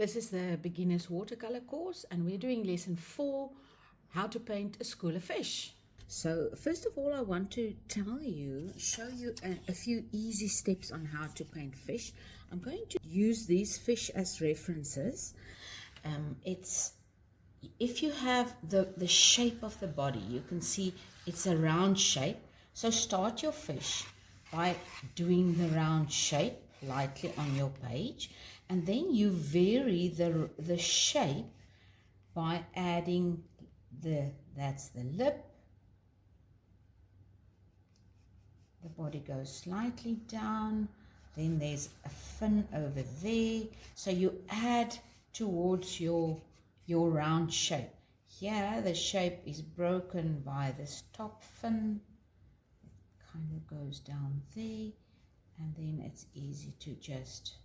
This is the beginner's watercolor course and we're doing lesson 4, how to paint a school of fish. So first of all, I want to show you a few easy steps on how to paint fish. I'm going to use these fish as references. If you have the shape of the body, you can see it's a round shape. So start your fish by doing the round shape lightly on your page, and then you vary the shape by adding that's the lip. The body goes slightly down, then there's a fin over there. So you add towards your round shape. Here the shape is broken by this top fin. It kind of goes down there, and then it's easy to just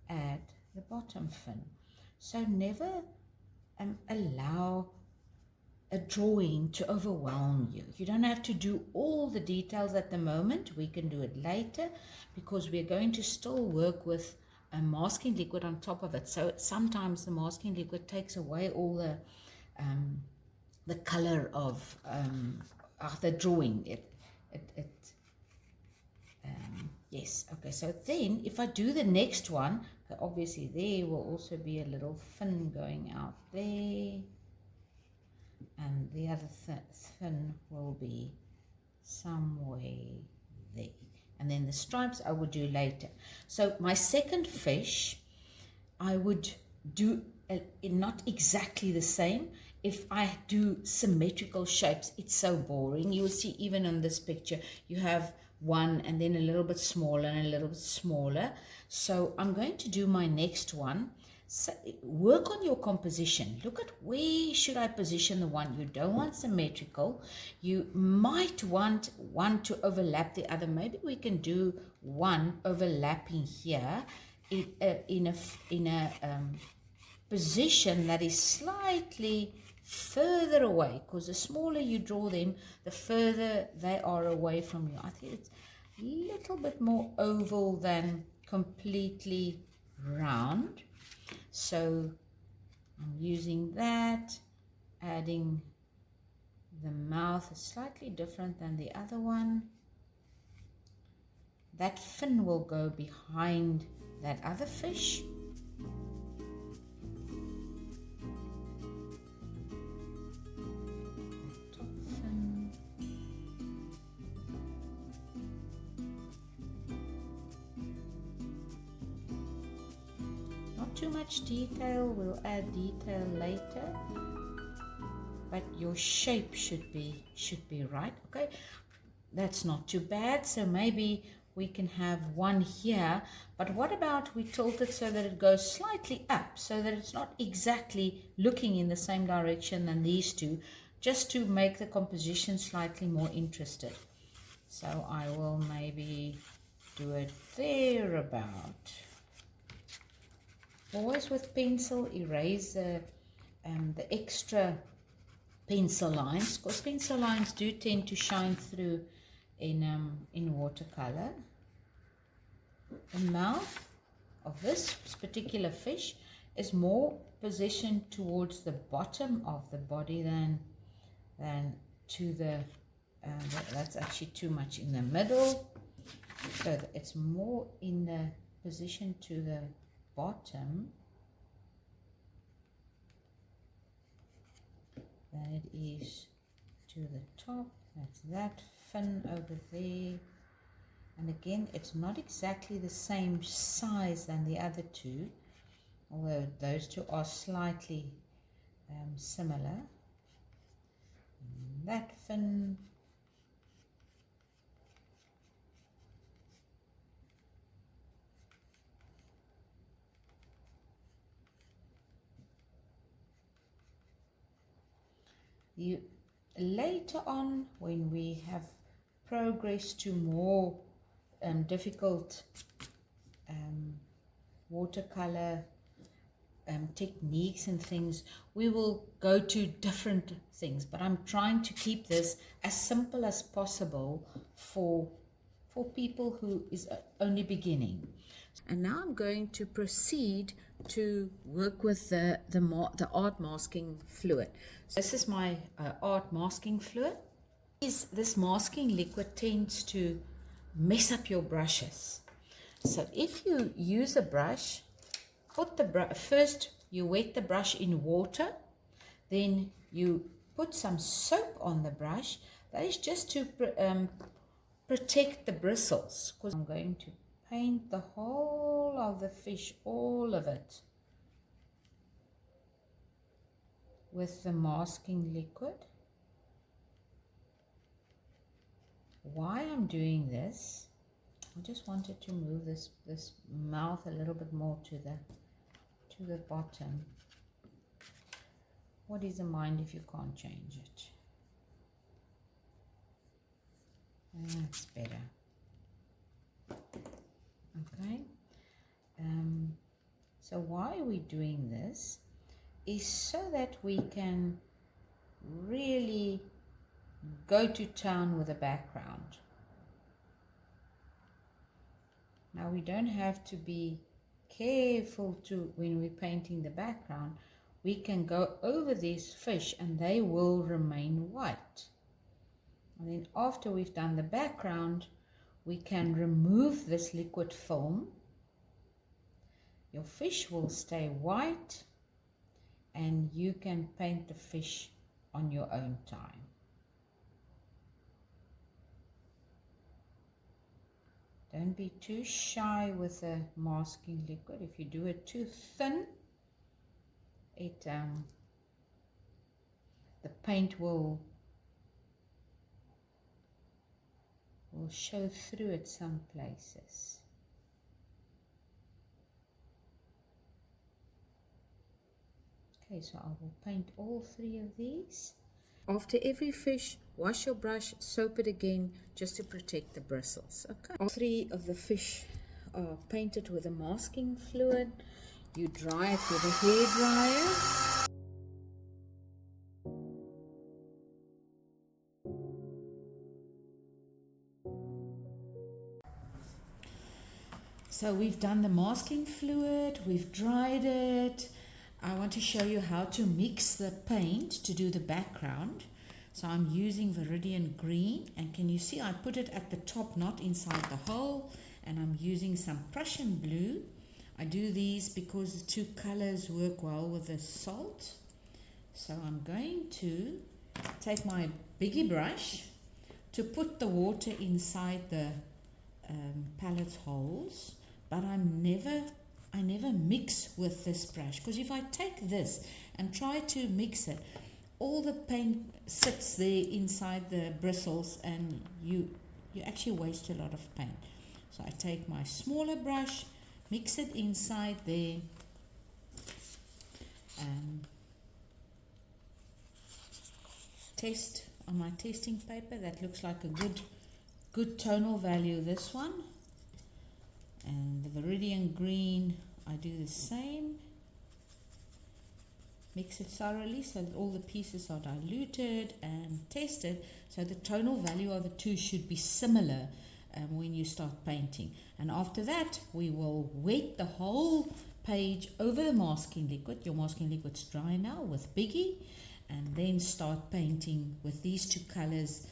add the bottom fin. So never allow a drawing to overwhelm you. You don't have to do all the details at the moment. We can do it later because we're going to still work with a masking liquid on top of it. So sometimes the masking liquid takes away all the color of the drawing. Yes, okay, so then if I do the next one, obviously there will also be a little fin going out there, and the other fin will be somewhere there, and then the stripes I would do later. So my second fish, I would do not exactly the same. If I do symmetrical shapes, it's so boring. You will see even on this picture, you have one and then a little bit smaller and a little bit smaller. So I'm going to do my next one. So work on your composition. Look at where should I position the one. You don't want symmetrical. You might want one to overlap the other. Maybe we can do one overlapping here in a position that is slightly further away, because the smaller you draw them, the further they are away from you. I think it's a little bit more oval than completely round. So I'm using that, adding the mouth is slightly different than the other one. That fin will go behind that other fish. Too much detail, we'll add detail later, but your shape should be right. Okay, that's not too bad. So maybe we can have one here, but what about we tilt it so that it goes slightly up, so that it's not exactly looking in the same direction than these two, just to make the composition slightly more interested. So I will maybe do it there about. Always with pencil, erase the extra pencil lines, because pencil lines do tend to shine through in watercolor. The mouth of this particular fish is more positioned towards the bottom of the body than to the that's actually too much in the middle, so that it's more in the position to the bottom than it is to the top. That's that fin over there, and again it's not exactly the same size than the other two, although those two are slightly similar. And that fin, you later on, when we have progress to more difficult watercolor techniques and things, we will go to different things, but I'm trying to keep this as simple as possible for people who is only beginning. And now I'm going to proceed to work with the art masking fluid. So this is my art masking fluid. This masking liquid tends to mess up your brushes. So if you use a brush, put the first you wet the brush in water, then you put some soap on the brush. That is just to protect the bristles, because I'm going to paint the whole of the fish, all of it, with the masking liquid. Why I'm doing this, I just wanted to move this mouth a little bit more to the bottom. What is the mind if you can't change it? That's better. Okay. So why are we doing this is so that we can really go to town with a background. Now we don't have to be careful when we're painting the background. We can go over these fish and they will remain white. And then after we've done the background, we can remove this liquid film. Your fish will stay white and you can paint the fish on your own time. Don't be too shy with the masking liquid. If you do it too thin, the paint will show through at some places. Okay, so I will paint all three of these. After every fish, wash your brush, soap it again, just to protect the bristles. Okay. All three of the fish are painted with a masking fluid. You dry it with a hairdryer. So we've done the masking fluid, we've dried it. I want to show you how to mix the paint to do the background. So I'm using Viridian Green, and can you see I put it at the top, not inside the hole, and I'm using some Prussian Blue. I do these because the two colors work well with the salt. So I'm going to take my biggie brush to put the water inside the palette holes, but I never mix with this brush, because if I take this and try to mix it, all the paint sits there inside the bristles and you actually waste a lot of paint. So I take my smaller brush, mix it inside there, test on my testing paper. That looks like a good tonal value, this one. And the Viridian Green, I do the same. Mix it thoroughly so that all the pieces are diluted and tested, so the tonal value of the two should be similar when you start painting. And after that, we will wet the whole page over the masking liquid. Your masking liquid's dry now with Biggie, and then start painting with these two colors,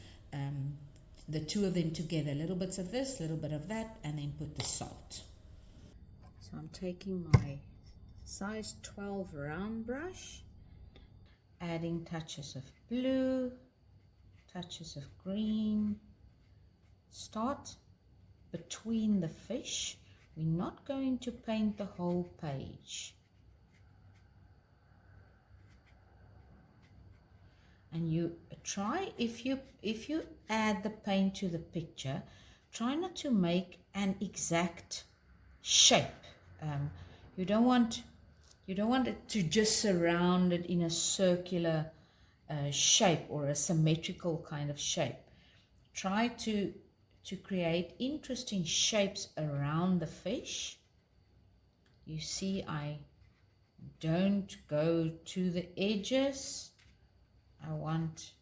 the two of them together, little bits of this, little bit of that, and then put the salt. So I'm taking my size 12 round brush, adding touches of blue, touches of green. Start between the fish. We're not going to paint the whole page. And you try, if you add the paint to the picture, try not to make an exact shape. You don't want it to just surround it in a circular shape or a symmetrical kind of shape. Try to create interesting shapes around the fish. You see, I don't go to the edges. I want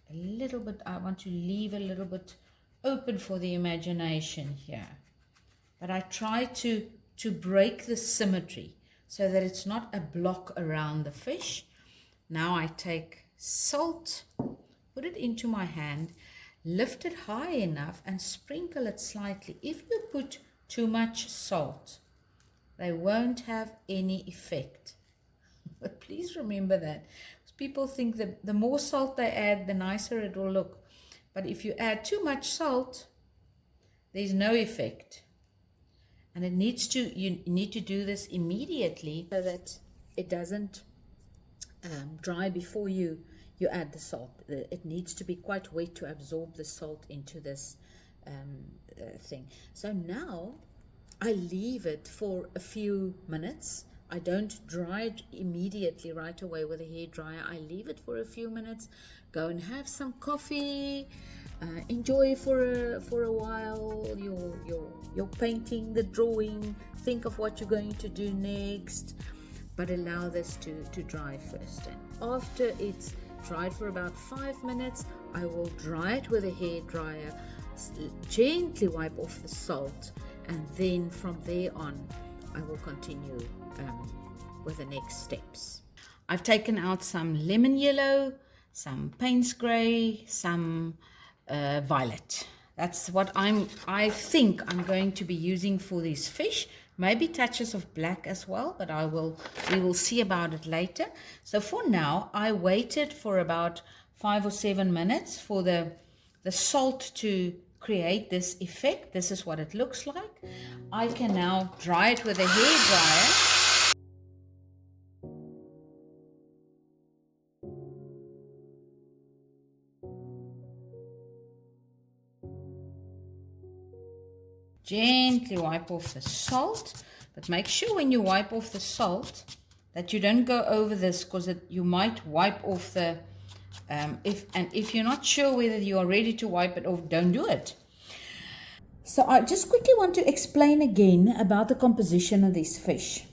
to leave a little bit open for the imagination here. But I try to break the symmetry. so that it's not a block around the fish. Now I take salt, put it into my hand, lift it high enough and sprinkle it slightly. If you put too much salt, they won't have any effect. But please remember that. People think that the more salt they add, the nicer it will look. But if you add too much salt, there's no effect. And you need to do this immediately so that it doesn't dry before you add the salt. It needs to be quite wet to absorb the salt into this thing. So now I leave it for a few minutes. I don't dry it immediately right away with a hairdryer. I leave it for a few minutes, go and have some coffee, enjoy for a while your painting, the drawing, think of what you're going to do next, but allow this to dry first. And after it's dried for about 5 minutes, I will dry it with a hairdryer, gently wipe off the salt, and then from there on I will continue with the next steps. I've taken out some lemon yellow, some Payne's grey, some violet. That's what I think I'm going to be using for these fish. Maybe touches of black as well, but we will see about it later. So for now, I waited for about 5 or 7 minutes for the salt to create this effect. This is what it looks like. I can now dry it with a hairdryer. Gently wipe off the salt, but make sure when you wipe off the salt that you don't go over this, because you might wipe off the if you're not sure whether you are ready to wipe it off, don't do it. So I just quickly want to explain again about the composition of these fish.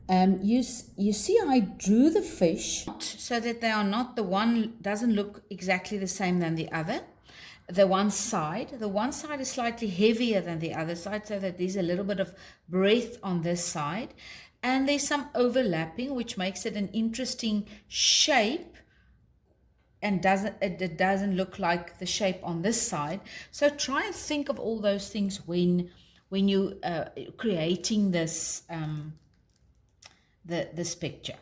You see I drew the fish so that they are not, the one doesn't look exactly the same than the other. The one side is slightly heavier than the other side, so that there's a little bit of breadth on this side, and there's some overlapping, which makes it an interesting shape, and it doesn't look like the shape on this side. So try and think of all those things when you creating this this picture.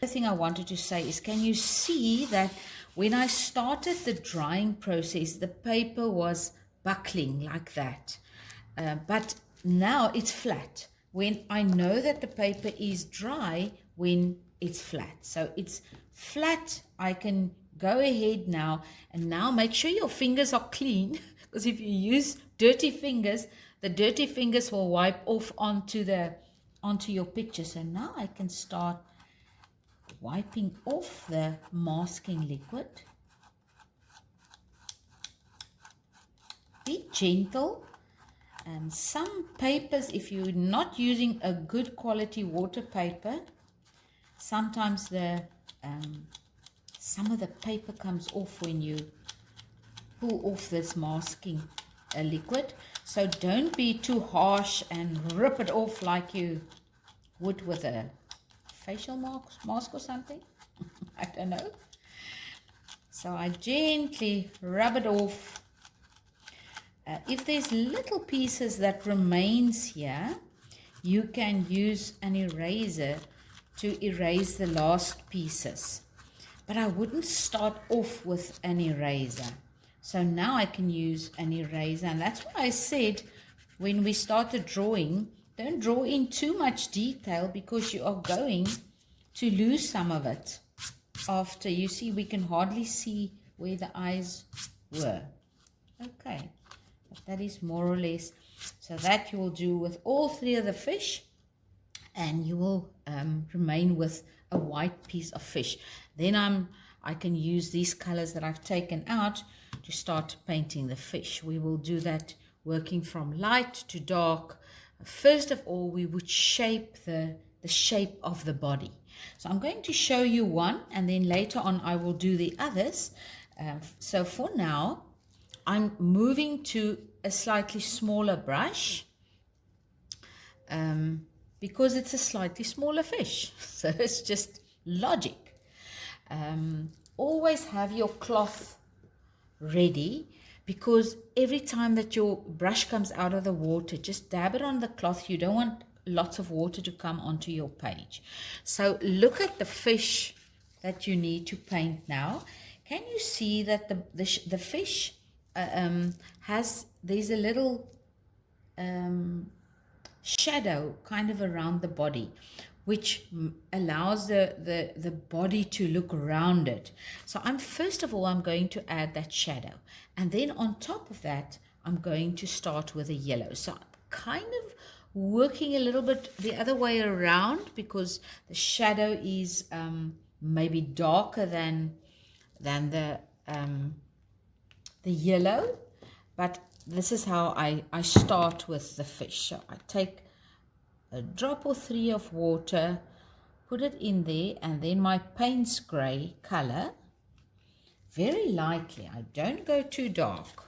The thing I wanted to say is, can you see that when I started the drying process, the paper was buckling like that, but now it's flat. When I know that the paper is dry, when it's flat. So it's flat, I can go ahead now, and now make sure your fingers are clean, because if you use dirty fingers, the dirty fingers will wipe off onto your picture. So now I can start wiping off the masking liquid. Be gentle. Some papers, if you're not using a good quality water paper, sometimes some of the paper comes off when you pull off this masking liquid. So don't be too harsh and rip it off like you would with a facial mask or something. I don't know. So I gently rub it off. If there's little pieces that remains here, you can use an eraser to erase the last pieces. But I wouldn't start off with an eraser. So now I can use an eraser, and that's why I said when we started drawing, don't draw in too much detail, because you are going to lose some of it after. You see, we can hardly see where the eyes were. Okay, but that is more or less. So that you will do with all 3 of the fish, and you will remain with a white piece of fish. Then I can use these colors that I've taken out to start painting the fish. We will do that working from light to dark. First of all, we would shape the shape of the body. So I'm going to show you one, and then later on I will do the others. So for now, I'm moving to a slightly smaller brush. because it's a slightly smaller fish. So it's just logic. Always have your cloth ready, because every time that your brush comes out of the water, just dab it on the cloth. You don't want lots of water to come onto your page. So look at the fish that you need to paint now. Can you see that the fish there's a little shadow kind of around the body, which allows the body to look rounded. So first of all, I'm going to add that shadow. And then on top of that, I'm going to start with a yellow. So I'm kind of working a little bit the other way around, because the shadow is maybe darker than the yellow. But this is how I start with the fish. So I take a drop or 3 of water, put it in there, and then my Payne's grey color, very lightly. I don't go too dark.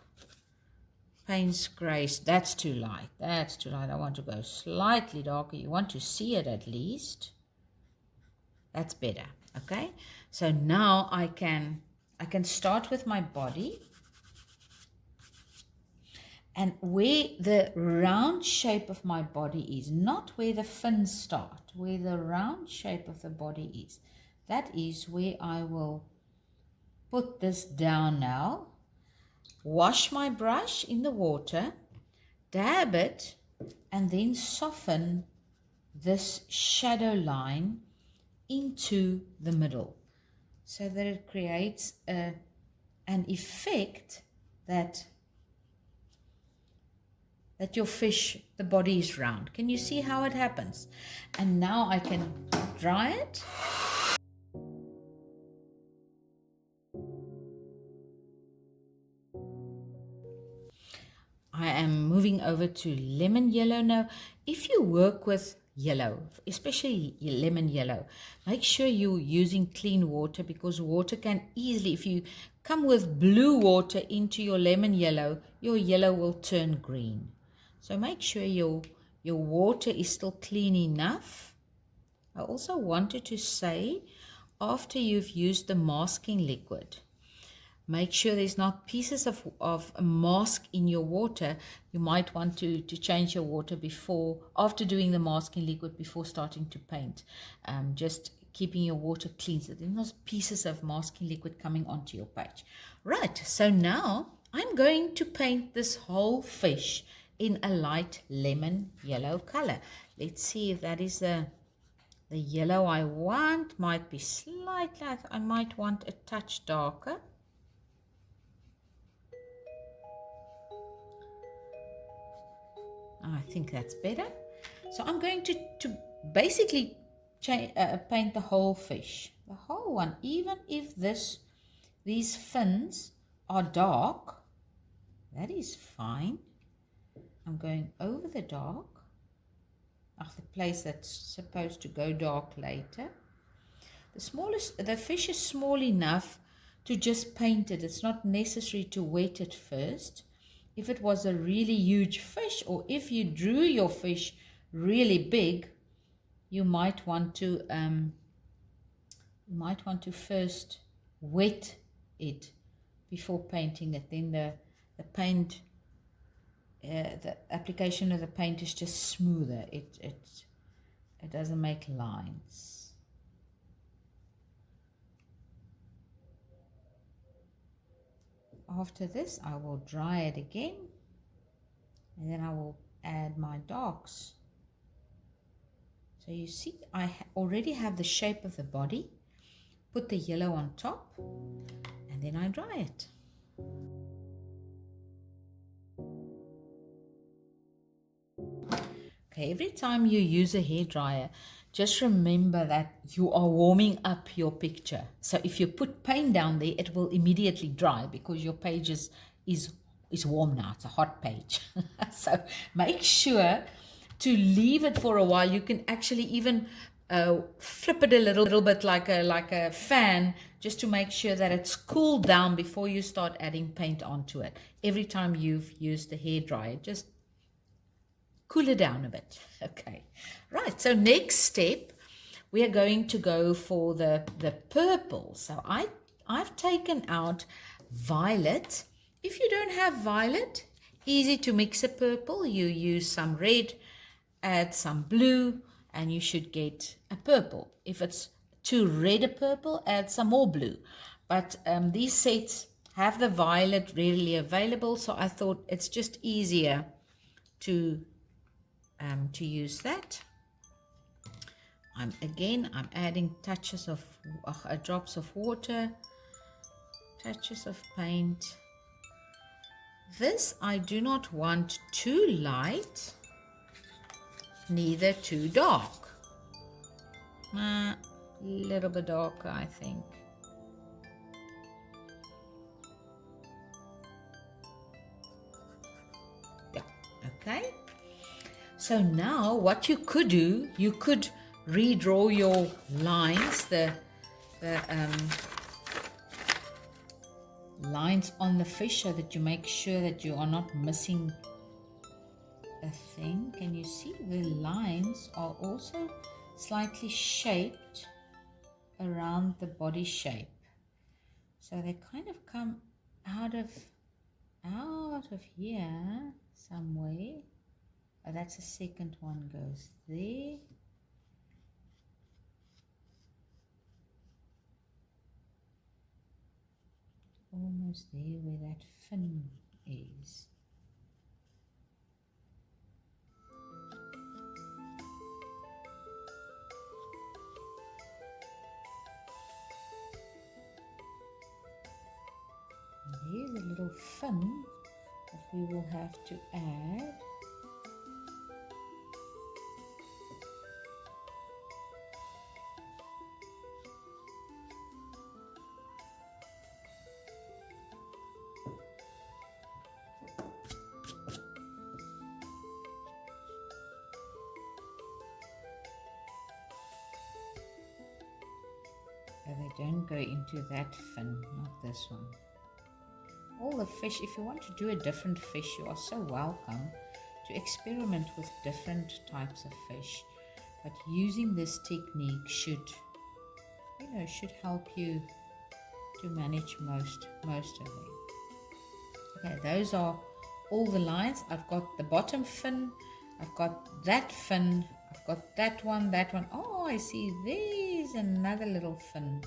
Payne's grey, that's too light. That's too light. I want to go slightly darker. You want to see it at least. That's better. Okay. So now I can start with my body. And where the round shape of my body is, not where the fins start, where the round shape of the body is, that is where I will put this down now. Wash my brush in the water, dab it, and then soften this shadow line into the middle, so that it creates an effect that your fish, the body is round. Can you see how it happens? And now I can dry it. I am moving over to lemon yellow now. If you work with yellow, especially lemon yellow, make sure you're using clean water, because water can easily, if you come with blue water into your lemon yellow, your yellow will turn green. So make sure your water is still clean enough. I also wanted to say, after you've used the masking liquid, make sure there's not pieces of a mask in your water. You might want to change your water after doing the masking liquid, before starting to paint. Just keeping your water clean, so there's no pieces of masking liquid coming onto your page. Right, so now I'm going to paint this whole fish in a light lemon yellow color. Let's see if that is the yellow I want. Might be slightly, I might want a touch darker. I think that's better. So I'm going to basically paint the whole fish, the whole one, even if these fins are dark, that is fine. I'm going over the dark, the place that's supposed to go dark later. The fish is small enough to just paint it. It's not necessary to wet it first. If it was a really huge fish, or if you drew your fish really big, you might want to first wet it before painting it. Then the paint, the application of the paint is just smoother. It doesn't make lines. After this, I will dry it again, and then I will add my darks. So you see, I already have the shape of the body. Put the yellow on top, and then I dry it. Okay, every time you use a hairdryer, just remember that you are warming up your picture. So if you put paint down there, it will immediately dry, because your page is warm now. It's a hot page. So make sure to leave it for a while. You can actually even flip it a little bit like a fan, just to make sure that it's cooled down before you start adding paint onto it. Every time you've used the hairdryer, just cool it down a bit. Okay, Right, so next step, we are going to go for the purple. So I've taken out violet. If you don't have violet, easy to mix a purple. You use some red, add some blue, and you should get a purple. If it's too red a purple, add some more blue. But these sets have the violet readily available, so I thought it's just easier to use that. I'm adding touches of drops of water, touches of paint. This I do not want too light, neither too dark. A little bit darker, I think. Yeah, okay. So now what you could do, you could redraw your lines, the lines on the fish, so that you make sure that you are not missing a thing. Can you see the lines are also slightly shaped around the body shape, so they kind of come out of here somewhere. Oh, that's the second one goes there. Almost there where that fin is. And there's a little fin that we will have to add. So they don't go into that fin, not this one. All the fish, if you want to do a different fish, you are so welcome to experiment with different types of fish. But using this technique should help you to manage most of them. Okay, those are all the lines. I've got the bottom fin, I've got that fin, I've got that one. Oh, I see there's another little fin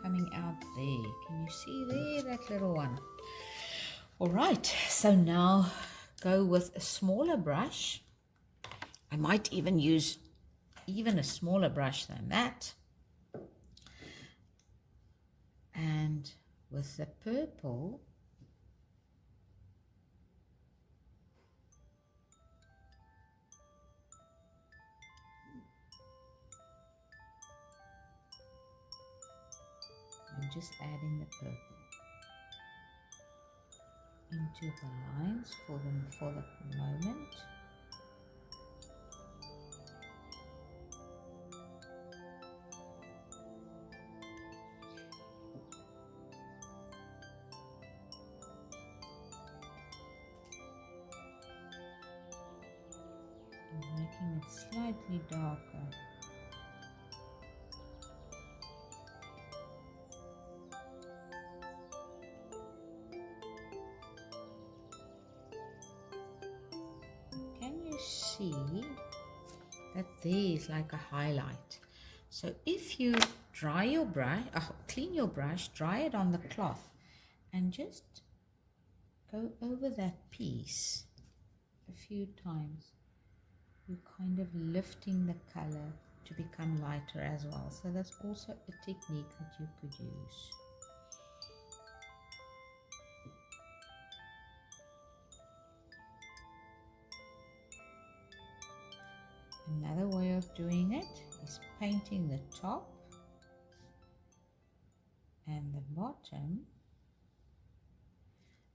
coming out there. Can you see there, that little one? All right, so now go with a smaller brush. I might even use a smaller brush than that. And with the purple, I'm just adding the purple into the lines for the moment. I'm making it slightly darker. See that there is like a highlight. So if you dry your brush, clean your brush, dry it on the cloth, and just go over that piece a few times, you're kind of lifting the color to become lighter as well. So that's also a technique that you could use. Another way of doing it is painting the top and the bottom,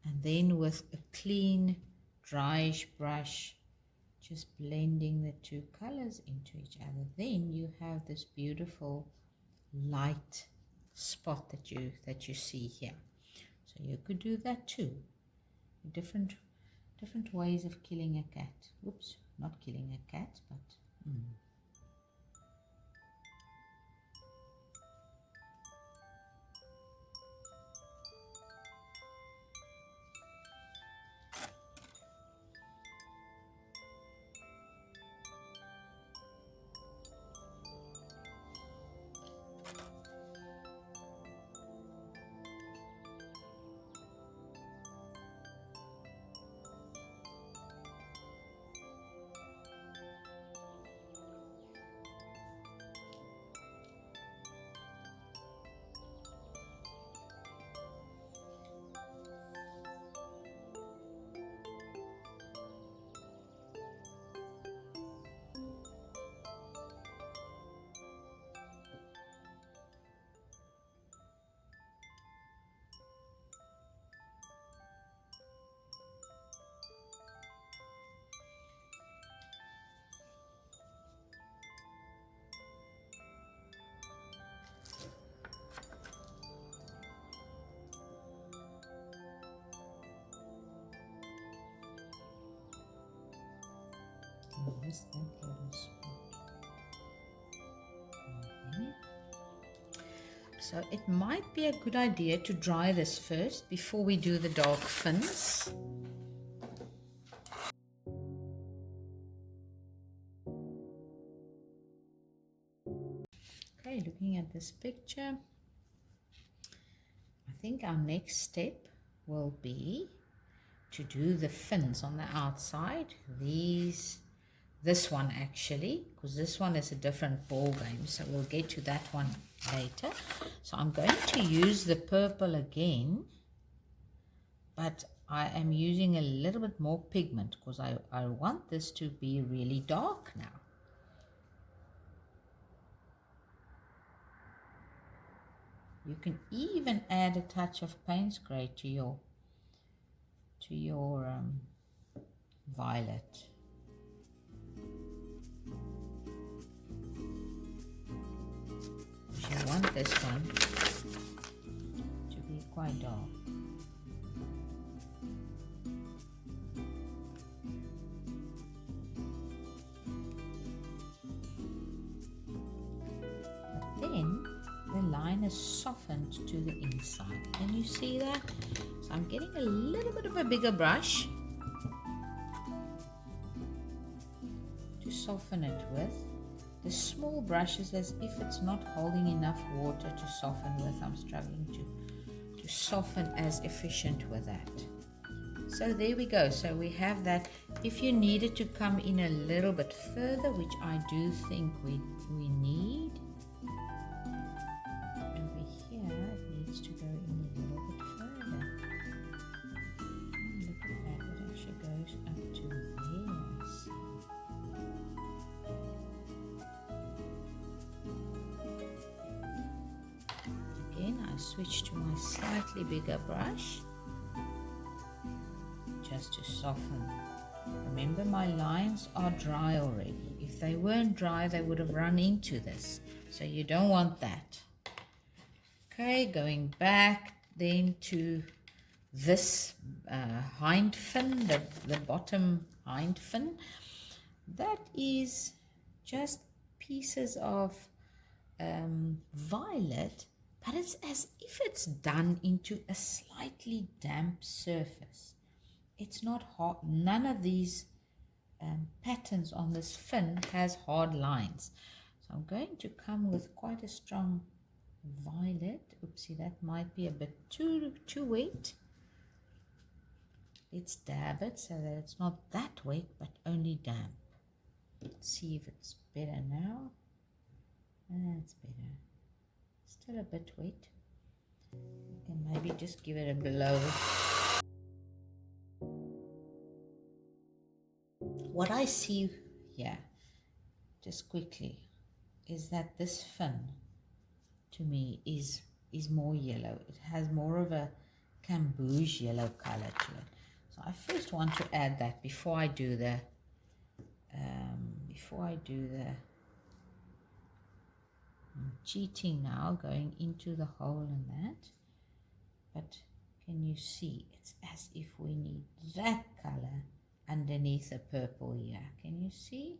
and then with a clean dryish brush just blending the two colors into each other. Then you have this beautiful light spot that you see here. So you could do that too. Different ways of killing a cat. Oops, not killing a cat, but Where's that little spot? Okay. So it might be a good idea to dry this first before we do the dark fins. Okay, looking at this picture, I think our next step will be to do the fins on the outside. This one actually, because this one is a different ball game, so we'll get to that one later. So I'm going to use the purple again, but I am using a little bit more pigment because I want this to be really dark now. You can even add a touch of Payne's Grey to your violet. You want this one to be quite dark. But then the line is softened to the inside. Can you see that? So I'm getting a little bit of a bigger brush to soften it with. The small brush is as if it's not holding enough water to soften with. I'm struggling to soften as efficient with that. So there we go. So we have that. If you needed to come in a little bit further, which I do think we need, over here it needs to go in a little bit further. Oh, look at that, it actually goes up to there. Again, I switch to my slightly bigger brush just to soften. Remember, my lines are dry already. If they weren't dry, they would have run into this. So you don't want that. Okay, going back then to this hind fin, the bottom hind fin. That is just pieces of violet, but it's as if it's done into a slightly damp surface. It's not hard. None of these patterns on this fin has hard lines. So I'm going to come with quite a strong violet. Oopsie, that might be a bit too wet. Let's dab it so that it's not that wet, but only damp. Let's see if it's better now. That's better. Still a bit wet. You can maybe just give it a blow. What I see here, just quickly, is that this fin, to me, is more yellow. It has more of a cambouge yellow color to it. So I first want to add that before I do the I'm cheating now, going into the hole in that. But can you see? It's as if we need that color underneath the purple here. Can you see?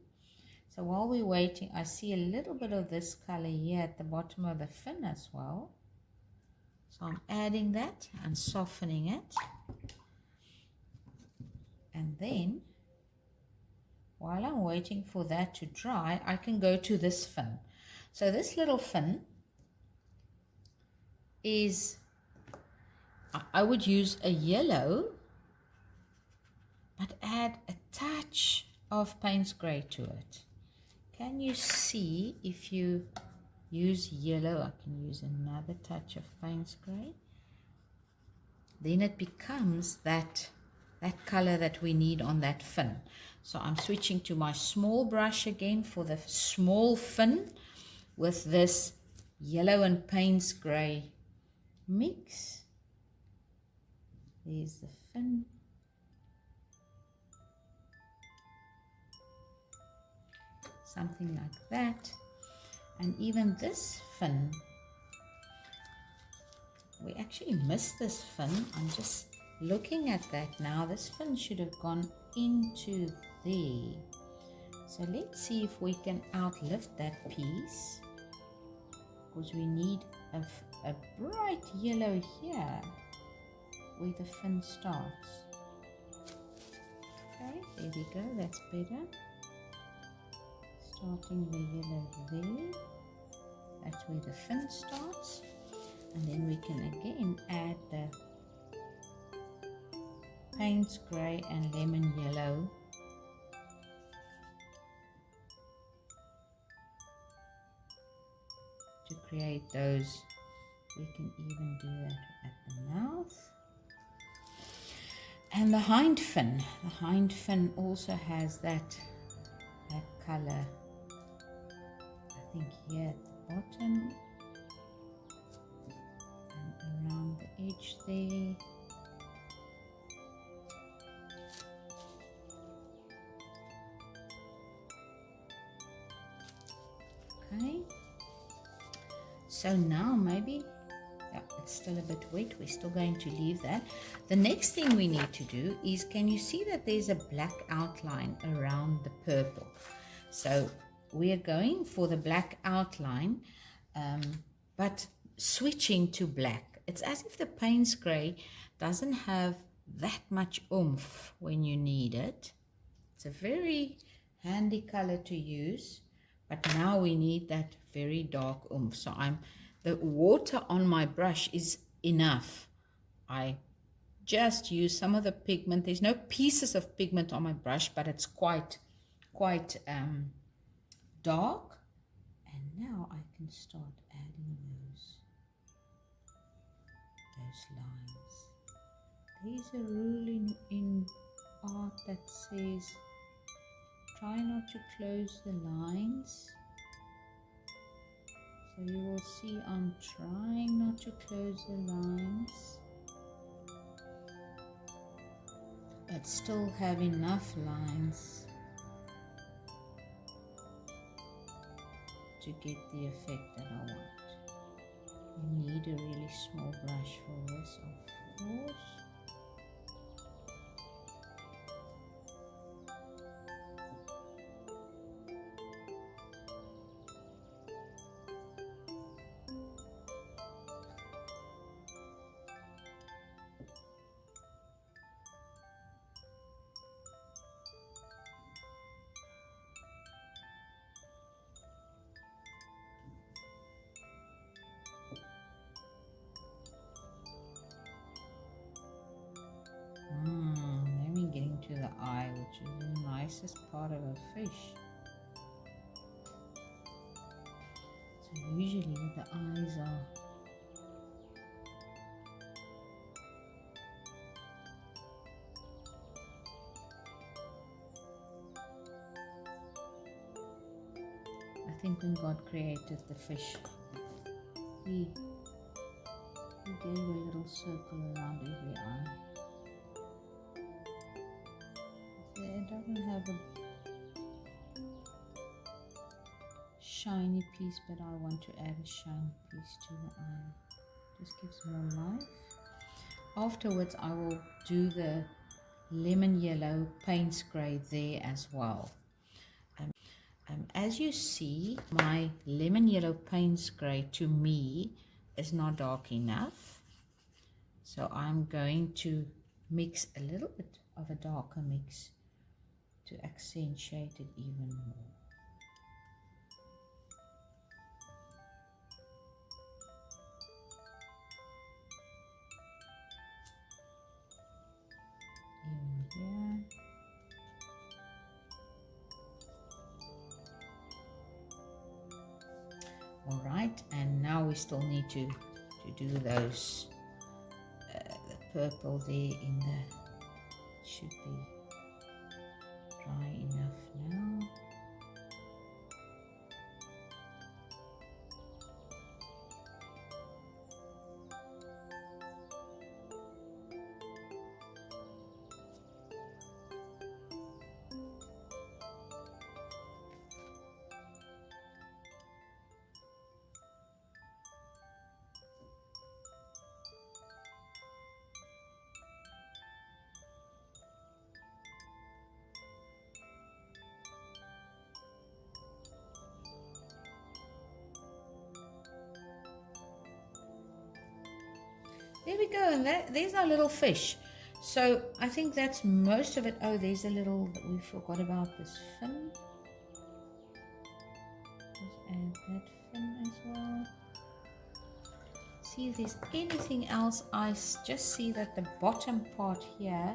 So while we're waiting, I see a little bit of this color here at the bottom of the fin as well. So I'm adding that and softening it. And then, while I'm waiting for that to dry, I can go to this fin. So this little fin is, I would use a yellow, but add a touch of Payne's Grey to it. Can you see if you use yellow? I can use another touch of Payne's Grey. Then it becomes that color that we need on that fin. So I'm switching to my small brush again for the small fin with this yellow and Payne's Grey mix. There's the fin. Something like that. And even this fin, we actually missed this fin. I'm just looking at that now. This fin should have gone into there. So let's see if we can outlift that piece, because we need a bright yellow here where the fin starts. Okay, there we go, that's better. Starting the yellow there, that's where the fin starts. And then we can again add the Payne's Grey and lemon yellow to create those. We can even do that at the mouth. And the hind fin also has that color, I think here at the bottom and around the edge there. Okay, so now maybe, yeah, it's still a bit wet. We're still going to leave that. The next thing we need to do is, can you see that there's a black outline around the purple? So we are going for the black outline, but switching to black. It's as if the Payne's Grey doesn't have that much oomph when you need it. It's a very handy color to use. But now we need that very dark oomph. So the water on my brush is enough. I just use some of the pigment. There's no pieces of pigment on my brush, but it's quite dark. And now I can start adding those lines. There's a rule in art that says, try not to close the lines. So you will see I'm trying not to close the lines, but still have enough lines to get the effect that I want. You need a really small brush for this, of course. Then we're getting to the eye, which is the nicest part of a fish. So usually the eyes are I think when God created the fish, He gave a little circle around every eye. It doesn't have a shiny piece, but I want to add a shiny piece to the eye. Just gives more life. Afterwards, I will do the lemon yellow Payne's Grey there as well. As you see, my lemon yellow Payne's grey to me is not dark enough. So I'm going to mix a little bit of a darker mix to accentuate it even more. Even here. All right, and now we still need to do those, the purple there in the, should be dry enough now. There we go, and there's our little fish. So I think that's most of it. Oh, there's a little that we forgot about, this fin. Let's add that fin as well. See if there's anything else. I just see that the bottom part here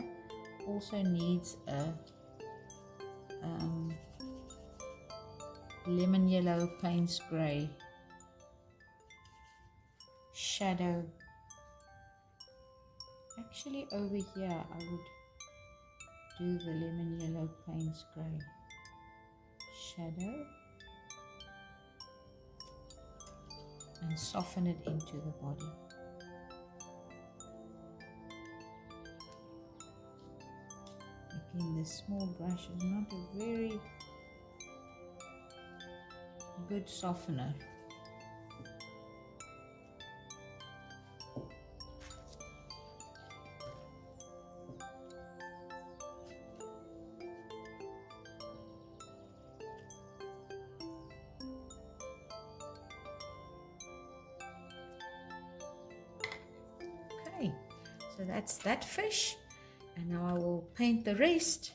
also needs a lemon yellow Payne's grey shadow. Actually, over here I would do the lemon yellow Payne's grey shadow and soften it into the body. Again, this small brush is not a very good softener. Okay, so that's that fish, and now I will paint the rest.